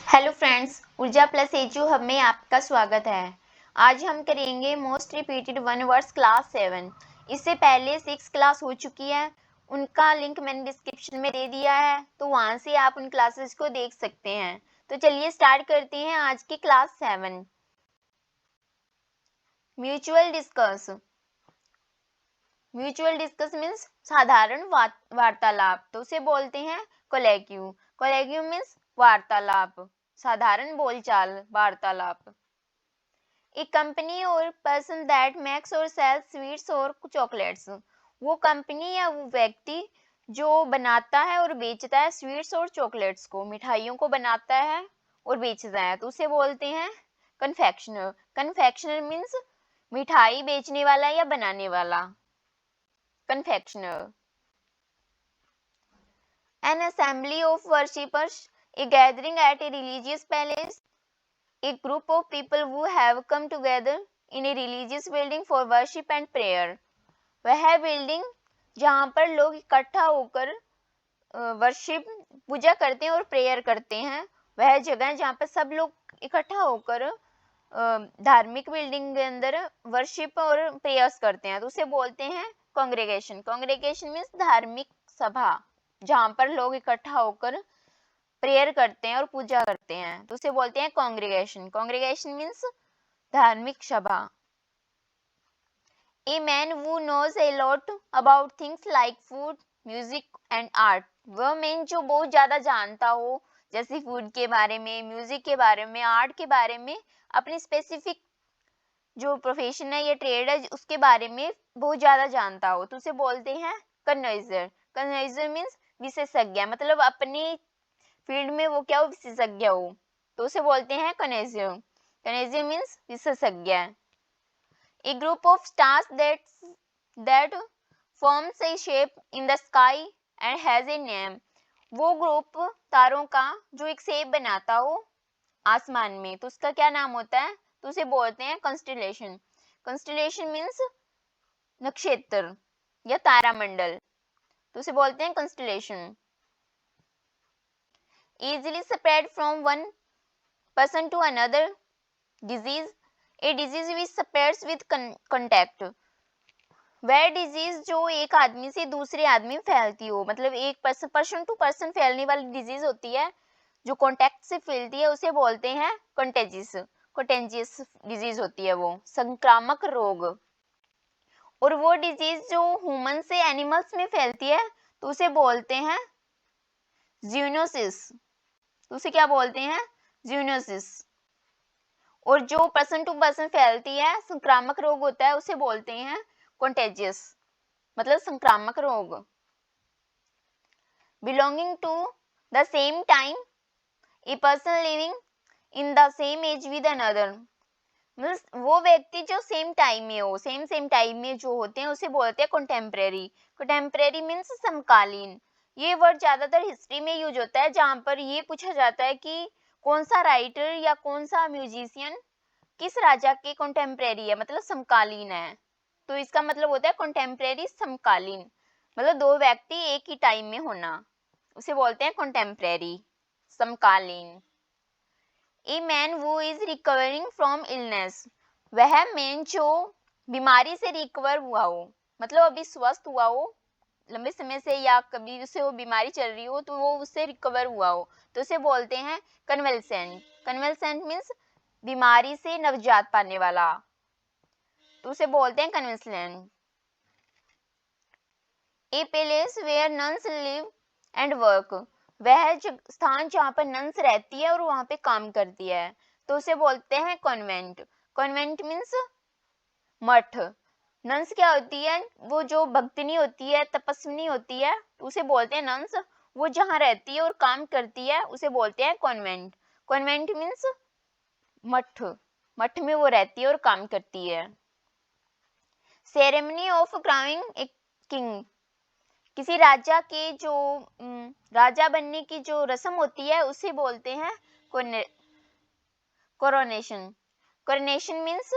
Hello friends, ऊर्जा plus HU hub में आपका स्वागत है। आज हम करेंगे most repeated one words class 7। इससे पहले 6 क्लास हो चुकी है, उनका लिंक मैंने डिस्क्रिप्शन में दे दिया है, तो वहां से आप उन क्लासेस को देख सकते हैं। तो चलिए स्टार्ट करते हैं आज की class 7। Mutual discuss. Mutual discuss means साधारण वार्तालाप, तो उसे बोलते हैं कोलैक्यू। कोलैक्यू मीन्स वार्तालाप, साधारण बोलचाल, वार्तालाप। ए कंपनी और पर्सन दैट मेक्स और सेल्स स्वीट्स और चॉकलेट्स। वो कंपनी या वो व्यक्ति जो बनाता है और बेचता है स्वीट्स और चॉकलेट्स को, मिठाइयों को बनाता है और बेचता है, तो उसे बोलते हैं कन्फेक्शनर। कन्फेक्शनर मीन्स मिठाई बेचने वाला या बनाने वाला, confectioner. An assembly of worshippers, a gathering at a religious palace, a group of people who have come together in a religious building for worship and prayer. वह बिल्डिंग जहाँ पर लोग इकट्ठा होकर वर्शिप पूजा करते हैं और प्रेयर करते हैं, वह जगह जहाँ पर सब लोग इकट्ठा होकर धार्मिक बिल्डिंग के अंदर वर्शिप और प्रेयर्स करते हैं, तो उसे बोलते हैं कॉन्ग्रेगेशन। कॉन्ग्रेगेशन मीन्स धार्मिक सभा, जहाँ पर लोग इकट्ठा होकर प्रेयर करते हैं और पूजा करते हैं, तो उसे बोलते हैं कॉन्ग्रेगेशन। कॉन्ग्रेगेशन मीन्स धार्मिक सभा। A man who knows a lot about things like food, music and art. वह मैन जो बहुत ज्यादा जानता हो, जैसे फूड के बारे में, म्यूजिक के बारे में, आर्ट के बारे में, अपनी स्पेसिफिक जो प्रोफेशन है या ट्रेड है उसके बारे में बहुत ज्यादा जानता हो, तो उसे बोलते हैं कन्वर्जर। कन्वर्जर मीन्स विशेषज्ञ, मतलब अपनी फील्ड में वो क्या हो, विशेषज्ञ हो, तो उसे बोलते हैं कन्वर्जर। कन्वर्जर मीन्स विशेषज्ञ। A group of stars that forms a shape in the sky and has a name. वो ग्रुप तारों का जो एक शेप बनाता हो आसमान में, तो उसका क्या नाम होता है, तो उसे बोलते हैं कंस्टेलेशन। कंस्टेलेशन मीन्स नक्षत्र या तारामंडल, तो उसे बोलते हैं कंस्टेलेशन। Easily spread from one person to another. Disease, a disease which spreads with contact. वह डिजीज जो एक आदमी से दूसरे आदमी में फैलती हो, मतलब एक पर्सन टू पर्सन फैलने वाली डिजीज होती है जो कॉन्टेक्ट से फैलती है, उसे बोलते हैं कंटेजियस। कंटेजियस डिजीज होती है वो, संक्रामक रोग। और वो डिजीज जो ह्यूमन से एनिमल्स में फैलती है, तो उसे बोलते हैं ज़ूनोसिस। तो उसे क्या बोलते हैं, ज़ूनोसिस। और जो पर्सन टू पर्सन फैलती है, संक्रामक रोग होता है, उसे बोलते हैं कंटेजियस, मतलब संक्रामक रोग। Belonging to the same time, a person living in the same age with another. Means वो व्यक्ति जो सेम टाइम में हो, सेम टाइम में जो होते हैं उसे बोलते हैं कंटेम्परेरी। कंटेम्परेरी मीन्स समकालीन। ये वर्ड ज्यादातर हिस्ट्री में यूज होता है, जहाँ पर ये पूछा जाता है कि कौन सा राइटर या कौन सा म्यूजिशियन किस राजा के कंटेम्परेरी है, मतलब समकालीन है, तो इसका मतलब होता है कंटेम्परेरी, समकालीन, मतलब दो व्यक्ति एक ही टाइम में होना, उसे बोलते हैं कंटेम्परेरी, समकालीन। A man who is recovering from illness, वह मैन जो बीमारी से रिकवर हुआ हो, मतलब अभी स्वस्थ हुआ हो लंबे समय से, या कभी उसे वो बीमारी चल रही हो तो वो उससे रिकवर हुआ हो, तो उसे बोलते हैं कन्वलसेंट। कन्वलसेंट मीन्स बीमारी से नवजात पाने वाला, तो उसे बोलते हैं convalescent. A place where nuns live and work, वह स्थान जहाँ पर नन्स रहती है और वहाँ पे काम करती है, तो उसे बोलते हैं कॉन्वेंट। कॉन्वेंट मीन्स मठ। नन्स क्या होती है, वो जो भक्तिनी होती है, तपस्विनी होती है, उसे बोलते हैं नन्स। वो जहाँ रहती है और काम करती है उसे बोलते हैं कॉन्वेंट। कॉन्वेंट मीन्स मठ, मठ में वो रहती है और काम करती है। Ceremony of crowning a king, किसी राजा के जो राजा बनने की जो रस्म होती है उसे बोलते हैं कोरोनेशन। कोरोनेशन मीन्स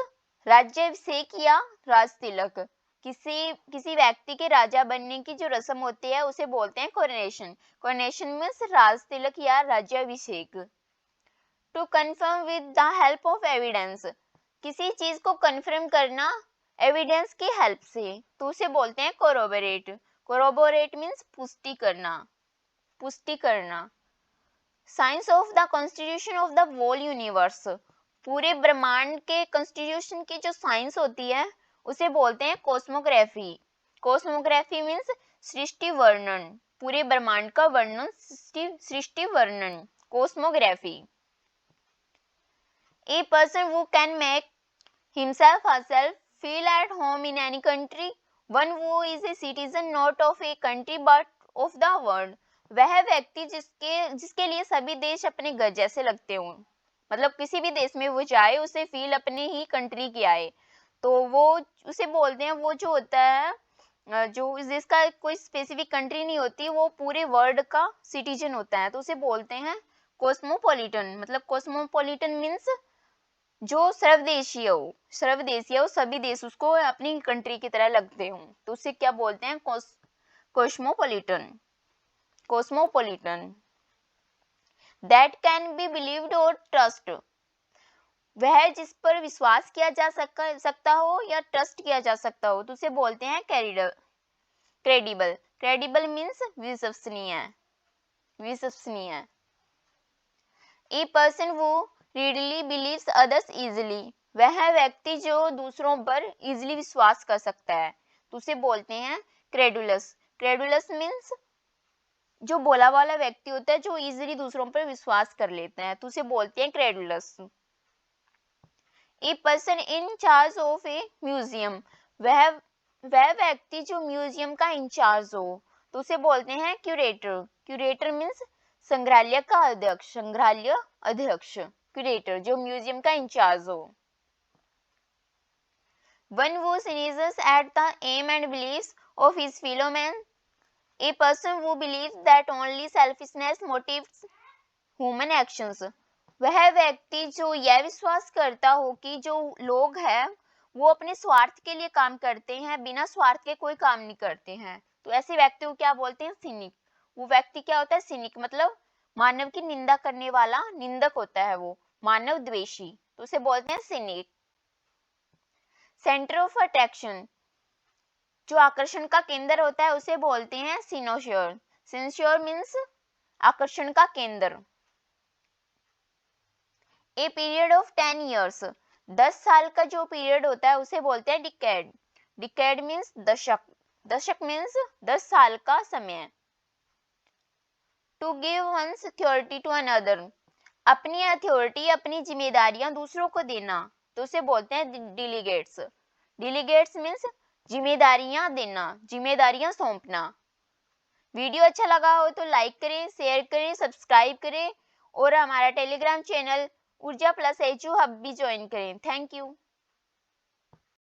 राज्याभिषेक या राज तिलक। किसी व्यक्ति के राजा बनने की जो रस्म होती है उसे बोलते हैं कोरोनेशन। कोरोनेशन मीन्स राज तिलक या राज्याभिषेक। To confirm with the help of evidence, किसी चीज को कन्फर्म करना एविडेंस की हेल्प से, तो उसे बोलते हैं कोरोबोरेट। कोरोबोरेट मीन्स पुष्टि करना, पुष्टि करना। Science of the constitution of the whole universe, पूरे ब्रह्मांड के कॉन्स्टिट्यूशन की जो साइंस होती है उसे बोलते हैं कॉस्मोग्राफी। कॉस्मोग्राफी मीन्स सृष्टि वर्णन, पूरे ब्रह्मांड का वर्णन, सृष्टि वर्णन, cosmography. A person who can make himself herself feel at home in any country, one who is a citizen not of a country but of the world, वह व्यक्ति जिसके लिए सभी देश अपने घर जैसे लगते हों, मतलब किसी भी देश में वो जाए उसे फील अपने ही कंट्री की आए, तो वो उसे बोलते हैं, वो जो होता है जो जिसका कोई स्पेसिफिक कंट्री नहीं होती, वो पूरे वर्ल्ड का सिटीजन होता है, तो उसे बोलते हैं कॉस्मोपॉलिटन। मतलब कॉस्मोपॉलिटन मीन्स जो सर्वदेशीय हो, सर्वदेशीय हो, सभी देश उसको अपनी कंट्री की तरह लगते हो, तो उसे क्या बोलते हैं, cosmopolitan. Cosmopolitan that can be believed और ट्रस्ट, वह जिस पर विश्वास किया जा सकता हो या ट्रस्ट किया जा सकता हो, तो उसे बोलते हैं क्रेडिबल। क्रेडिबल मीन्स विश्वसनीय, विश्वसनीय। ए पर्सन वो readily believes others easily, वह व्यक्ति जो दूसरों पर इजीली विश्वास कर सकता है, तो उसे बोलते हैं क्रेडुलस। क्रेडुलस मीन्स जो बोला वाला व्यक्ति होता है जो इजीली दूसरों पर विश्वास कर लेता है, तो उसे बोलते हैं credulous. A person in charge of A museum, वह व्यक्ति जो म्यूजियम का इंचार्ज हो, तो उसे बोलते हैं क्यूरेटर। क्यूरेटर मीन्स संग्रहालय का अध्यक्ष, संग्रहालय अध्यक्ष, क्यूरेटर जो म्यूजियम का इंचार्ज हो। One who sneezes at the aim and beliefs of his fellow man, a person who believes that only selfishness motives human actions, वह व्यक्ति जो यह विश्वास करता हो कि जो लोग हैं वो अपने स्वार्थ के लिए काम करते हैं, बिना स्वार्थ के कोई काम नहीं करते हैं, तो ऐसे व्यक्ति को क्या बोलते हैं, सिनिक। वो व्यक्ति क्या होता है, सिनिक, मतलब मानव की निंदा करने वाला, निंदक होता है वो, मानव द्वेषी, तो उसे बोलते हैं सिनिक। सेंटर ऑफ अट्रैक्शन, जो आकर्षण का केंद्र होता है उसे बोलते हैं सिनोशियर। सिनोशियर मीन्स आकर्षण का केंद्र। ए पीरियड ऑफ 10 years, 10 साल का जो पीरियड होता है उसे बोलते हैं डिकेड। डिकेड मीन्स दशक, दशक मीन्स 10 साल का समय। To give one's authority to another, अपनी अथॉरिटी, अपनी जिम्मेदारियां दूसरों को देना, तो उसे बोलते हैं डिलीगेट्स। डिलीगेट्स मीन्स जिम्मेदारियां देना, जिम्मेदारियां सौंपना। वीडियो अच्छा लगा हो तो लाइक करें, शेयर करें, सब्सक्राइब करें और हमारा टेलीग्राम चैनल ऊर्जा प्लस HU हब भी ज्वाइन करें। Thank you.